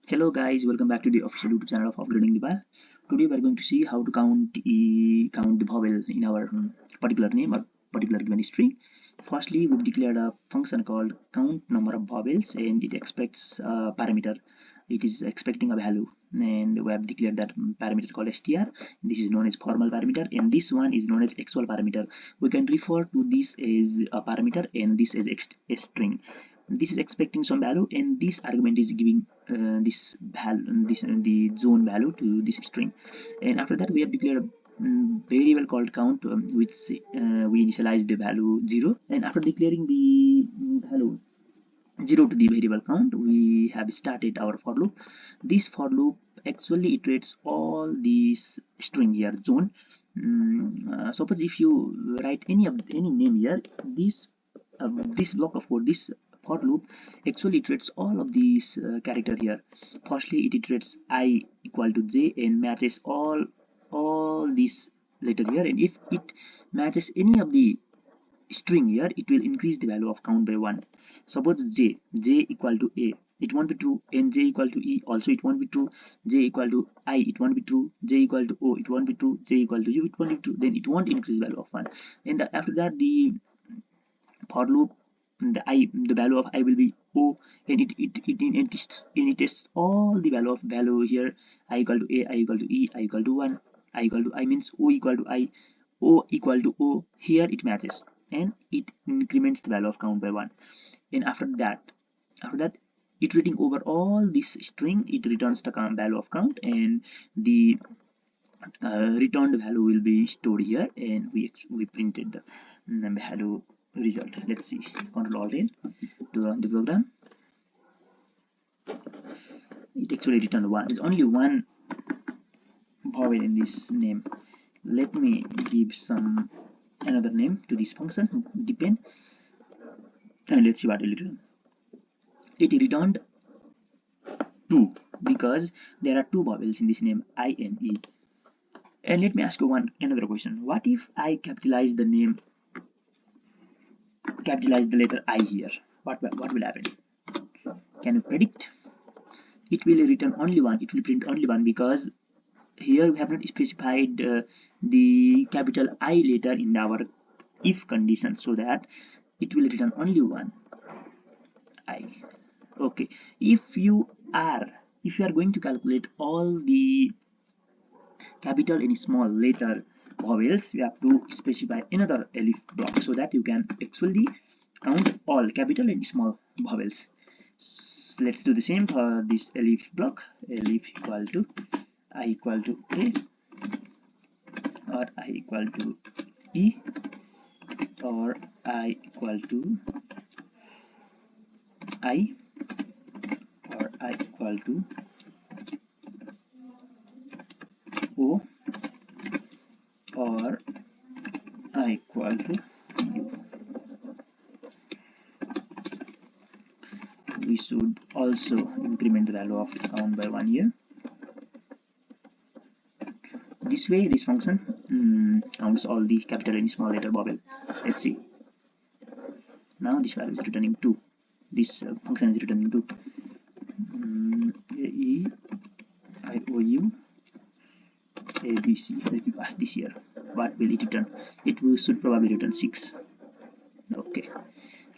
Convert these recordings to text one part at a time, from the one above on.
Hello guys, welcome back to the official YouTube channel of Upgrading Nepal. Today we are going to see how to count the vowel in our particular name or particular given string. Firstly, we've declared a function called count number of vowels, and it expects a parameter. It is expecting a value, and we have declared that parameter called str. This is known as formal parameter, and this one is known as actual parameter. We can refer to this as a parameter and this as a string. This is expecting some value, and this argument is giving this value, the zone value to this string. And after that we have declared a variable called count, which we initialize the value 0, and after declaring the value 0 to the variable count, we have started our for loop. This for loop actually iterates all these string here zone. Suppose if you write any name here, this block of code, this for loop actually iterates all of these character here. Firstly, it iterates I equal to j and matches all these letter here, and if it matches any of the string here, it will increase the value of count by 1. Suppose j equal to a, it won't be true, and j equal to e, also it won't be true. J equal to I, it won't be true. J equal to o, it won't be true. J equal to u, it won't be true. Then it won't increase the value of 1. And after that, the for loop, the value of I will be o, and it tests all the value here. I equal to a, I equal to e, I equal to 1, I equal to I means o equal to I, o equal to o. Here it matches, and it increments the value of count by 1. And after that iterating over all this string, it returns the value of count, and the returned value will be stored here, and we printed the value result. Let's see, Control Alt N to run the program. It actually returned 1. There's only one vowel in this name. Let me give some another name to this function, depend, and let's see what it returned. It returned 2 because there are two vowels in this name, I and E. And let me ask you another question. What if I capitalize the letter I here? What will happen? Can you predict? It will return only 1. It will print only 1 because here we have not specified the capital I letter in our if condition, so that it will return only 1 I. Okay, if you are going to calculate all the capital and small letter vowels, you have to specify another elif block so that you can actually count all capital and small vowels. So let's do the same for this elif block. Elif equal to I equal to a, or I equal to e, or I equal to I, or I equal to o, or I equal to u. We should also increment the value of count by 1 here. This way this function counts all the capital and small letter vowel. Let's see. Now this value is returning 2. This function is returning 2. A E I O U A B C. Let me pass this here. What will it return? It should probably return 6. Okay.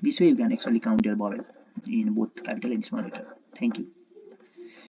This way you can actually count your vowel in both capital and small letter. Thank you.